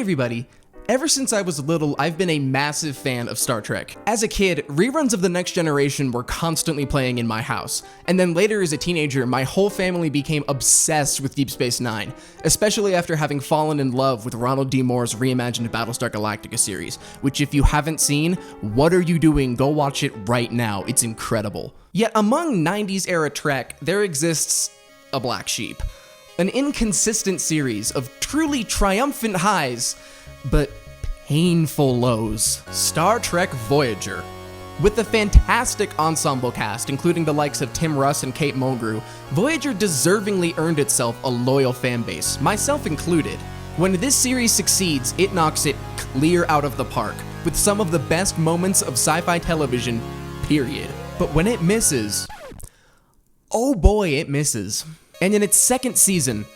everybody. Ever since I was little, I've been a massive fan of Star Trek. As a kid, reruns of The Next Generation were constantly playing in my house. And then later as a teenager, my whole family became obsessed with Deep Space Nine, especially after having fallen in love with Ronald D. Moore's reimagined Battlestar Galactica series, which if you haven't seen, what are you doing? Go watch it right now. It's incredible. Yet among 90s era Trek, there exists a black sheep. An inconsistent series of truly triumphant highs, but painful lows. Star Trek Voyager. With a fantastic ensemble cast, including the likes of Tim Russ and Kate Mulgrew, Voyager deservingly earned itself a loyal fanbase, myself included. When this series succeeds, it knocks it clear out of the park, with some of the best moments of sci-fi television, period. But when it misses, oh boy, it misses. And in its second season,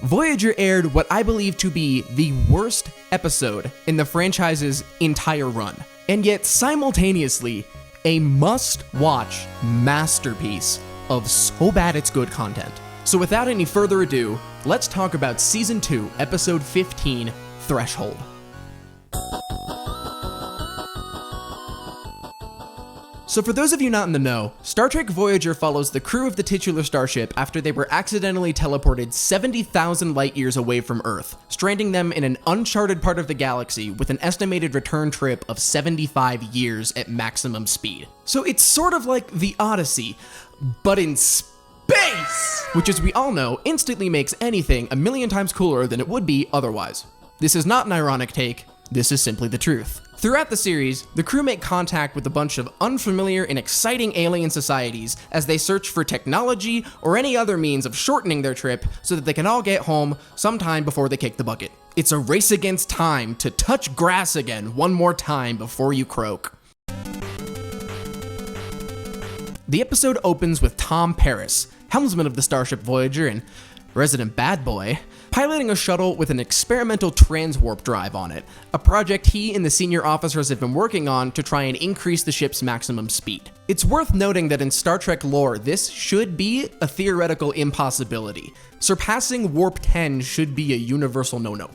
Voyager aired what I believe to be the worst episode in the franchise's entire run, and yet simultaneously a must-watch masterpiece of so bad it's good content. So without any further ado, let's talk about Season 2, Episode 15, Threshold. So for those of you not in the know, Star Trek Voyager follows the crew of the titular starship after they were accidentally teleported 70,000 light years away from Earth, stranding them in an uncharted part of the galaxy with an estimated return trip of 75 years at maximum speed. So it's sort of like the Odyssey, but in space! Which, as we all know, instantly makes anything a million times cooler than it would be otherwise. This is not an ironic take, this is simply the truth. Throughout the series, the crew make contact with a bunch of unfamiliar and exciting alien societies as they search for technology or any other means of shortening their trip so that they can all get home sometime before they kick the bucket. It's a race against time to touch grass again one more time before you croak. The episode opens with Tom Paris, helmsman of the starship Voyager and resident bad boy, piloting a shuttle with an experimental transwarp drive on it, a project he and the senior officers have been working on to try and increase the ship's maximum speed. It's worth noting that in Star Trek lore, this should be a theoretical impossibility. Surpassing warp 10 should be a universal no-no.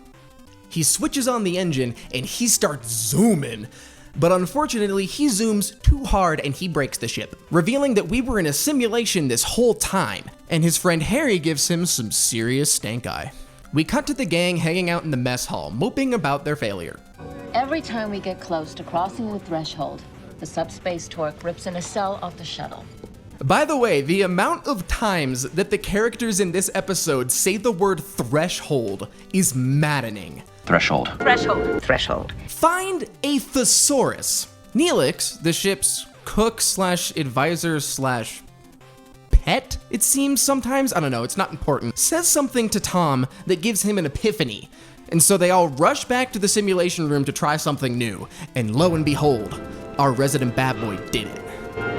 He switches on the engine and he starts zooming. But unfortunately, he zooms too hard and he breaks the ship, revealing that we were in a simulation this whole time, and his friend Harry gives him some serious stank eye. We cut to the gang hanging out in the mess hall, moping about their failure. Every time we get close to crossing the threshold, the subspace torque rips a nacelle off the shuttle. By the way, the amount of times that the characters in this episode say the word threshold is maddening. Threshold. Threshold. Threshold. Find a thesaurus. Neelix, the ship's cook/advisor/pet, it seems sometimes, I don't know, it's not important, says something to Tom that gives him an epiphany. And so they all rush back to the simulation room to try something new. And lo and behold, our resident bad boy did it.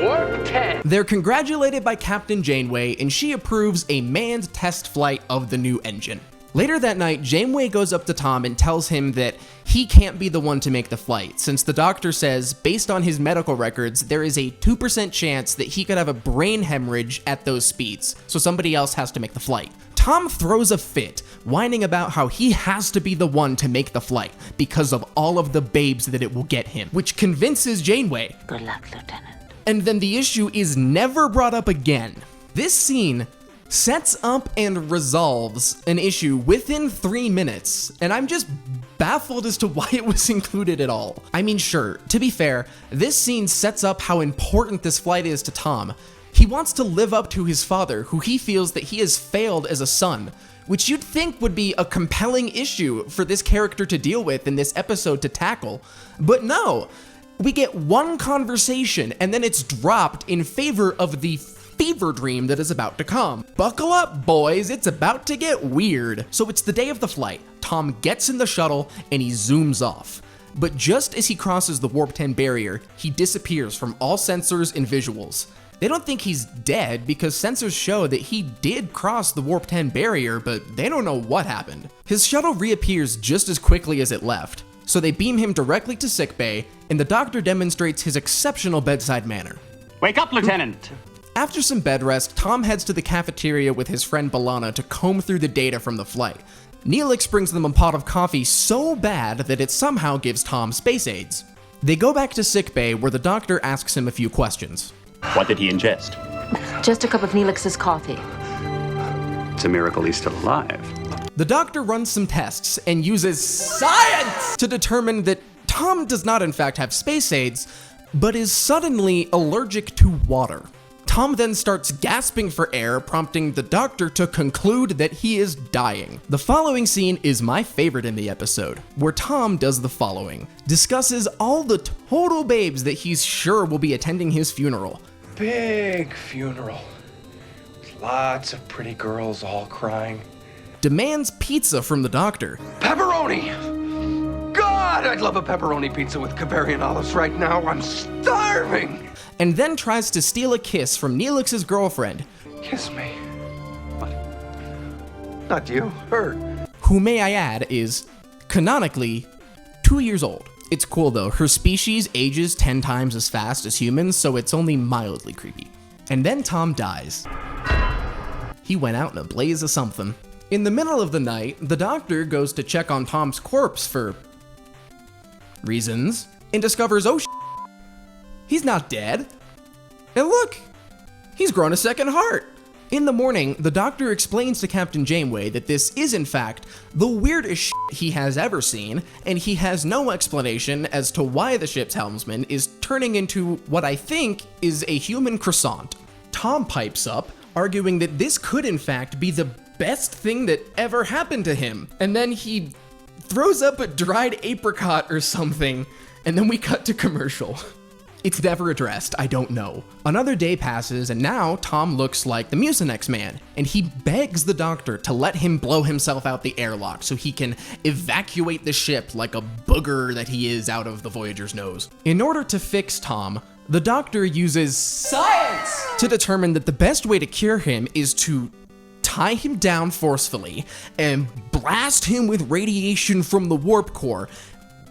Warp 10. They're congratulated by Captain Janeway, and she approves a manned test flight of the new engine. Later that night, Janeway goes up to Tom and tells him that he can't be the one to make the flight, since the doctor says, based on his medical records, there is a 2% chance that he could have a brain hemorrhage at those speeds, so somebody else has to make the flight. Tom throws a fit, whining about how he has to be the one to make the flight, because of all of the babes that it will get him, which convinces Janeway. Good luck, Lieutenant. And then the issue is never brought up again. This scene sets up and resolves an issue within 3 minutes, and I'm just baffled as to why it was included at all. I mean, sure, to be fair, this scene sets up how important this flight is to Tom. He wants to live up to his father, who he feels that he has failed as a son, which you'd think would be a compelling issue for this character to deal with in this episode to tackle. But no, we get one conversation and then it's dropped in favor of the fever dream that is about to come. Buckle up, boys, it's about to get weird. So it's the day of the flight. Tom gets in the shuttle and he zooms off. But just as he crosses the warp 10 barrier, he disappears from all sensors and visuals. They don't think he's dead because sensors show that he did cross the warp 10 barrier, but they don't know what happened. His shuttle reappears just as quickly as it left, so they beam him directly to sickbay, and the doctor demonstrates his exceptional bedside manner. Wake up, Lieutenant! After some bed rest, Tom heads to the cafeteria with his friend B'Elanna to comb through the data from the flight. Neelix brings them a pot of coffee so bad that it somehow gives Tom space aids. They go back to sickbay where the doctor asks him a few questions. What did he ingest? Just a cup of Neelix's coffee. It's a miracle he's still alive. The doctor runs some tests and uses science to determine that Tom does not in fact have space aids, but is suddenly allergic to water. Tom then starts gasping for air, prompting the doctor to conclude that he is dying. The following scene is my favorite in the episode, where Tom does the following. Discusses all the total babes that he's sure will be attending his funeral. Big funeral. Lots of pretty girls all crying. Demands pizza from the doctor. Pepperoni! God, I'd love a pepperoni pizza with Bavarian olives right now. I'm starving! And then tries to steal a kiss from Neelix's girlfriend. Kiss me. What? Not you, her. Who, may I add, is canonically 2 years old. It's cool though, her species ages 10 times as fast as humans, so it's only mildly creepy. And then Tom dies. He went out in a blaze of something. In the middle of the night, the doctor goes to check on Tom's corpse for reasons, and discovers, oh he's not dead. And look, he's grown a second heart. In the morning, the doctor explains to Captain Janeway that this is in fact the weirdest he has ever seen, and he has no explanation as to why the ship's helmsman is turning into what I think is a human croissant. Tom pipes up, arguing that this could in fact be the best thing that ever happened to him. And then he throws up a dried apricot or something, and then we cut to commercial. It's never addressed, I don't know. Another day passes, and now Tom looks like the Mucinex man, and he begs the doctor to let him blow himself out the airlock so he can evacuate the ship like a booger that he is out of the Voyager's nose. In order to fix Tom, the doctor uses science to determine that the best way to cure him is to tie him down forcefully and blast him with radiation from the warp core.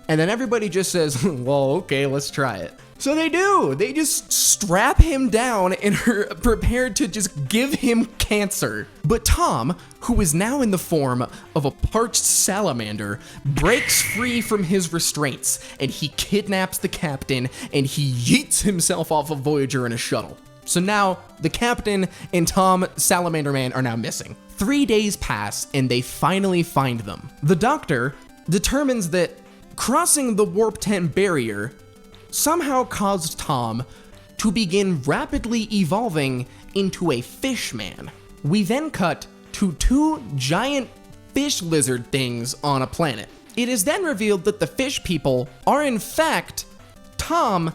And then everybody just says, well, okay, let's try it. So they do. They just strap him down and are prepared to just give him cancer. But Tom, who is now in the form of a parched salamander, breaks free from his restraints, and he kidnaps the captain, and he yeets himself off of Voyager in a shuttle. So now the captain and Tom, Salamander Man, are now missing. 3 days pass, and they finally find them. The doctor determines that crossing the Warp 10 barrier somehow caused Tom to begin rapidly evolving into a fish man. We then cut to 2 giant fish lizard things on a planet. It is then revealed that the fish people are in fact Tom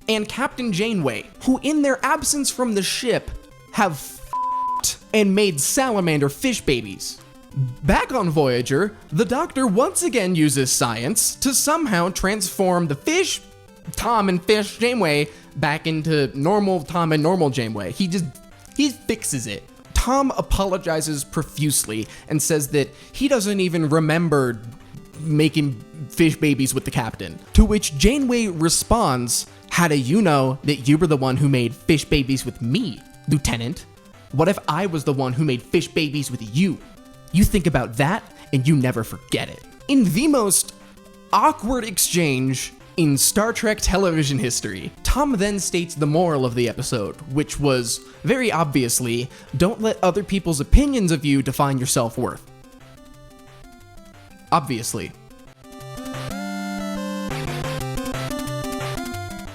and Captain Janeway, who in their absence from the ship have f***ed and made salamander fish babies. Back on Voyager, the doctor once again uses science to somehow transform the fish Tom and fish Janeway back into normal Tom and normal Janeway. He fixes it. Tom apologizes profusely and says that he doesn't even remember making fish babies with the captain. To which Janeway responds, how do you know that you were the one who made fish babies with me, Lieutenant? What if I was the one who made fish babies with you? You think about that and you never forget it. In the most awkward exchange in Star Trek television history, Tom then states the moral of the episode, which was, very obviously, don't let other people's opinions of you define your self-worth. Obviously.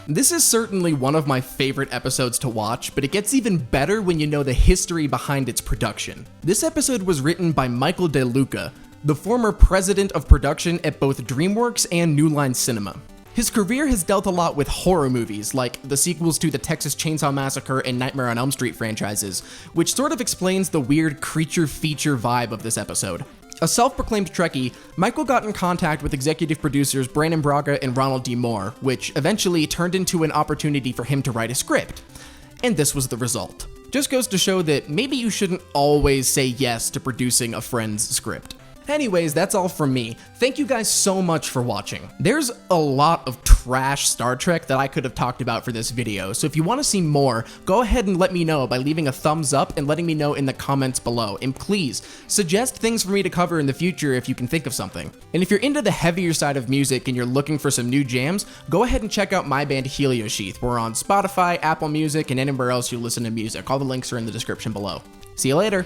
This is certainly one of my favorite episodes to watch, but it gets even better when you know the history behind its production. This episode was written by Michael De Luca, the former president of production at both DreamWorks and New Line Cinema. His career has dealt a lot with horror movies, like the sequels to the Texas Chainsaw Massacre and Nightmare on Elm Street franchises, which sort of explains the weird creature feature vibe of this episode. A self-proclaimed Trekkie, Michael got in contact with executive producers Brandon Braga and Ronald D. Moore, which eventually turned into an opportunity for him to write a script. And this was the result. Just goes to show that maybe you shouldn't always say yes to producing a friend's script. Anyways, that's all from me. Thank you guys so much for watching. There's a lot of trash Star Trek that I could have talked about for this video, so if you want to see more, go ahead and let me know by leaving a thumbs up and letting me know in the comments below. And please, suggest things for me to cover in the future if you can think of something. And if you're into the heavier side of music and you're looking for some new jams, go ahead and check out my band Heliosheath. We're on Spotify, Apple Music, and anywhere else you listen to music. All the links are in the description below. See you later.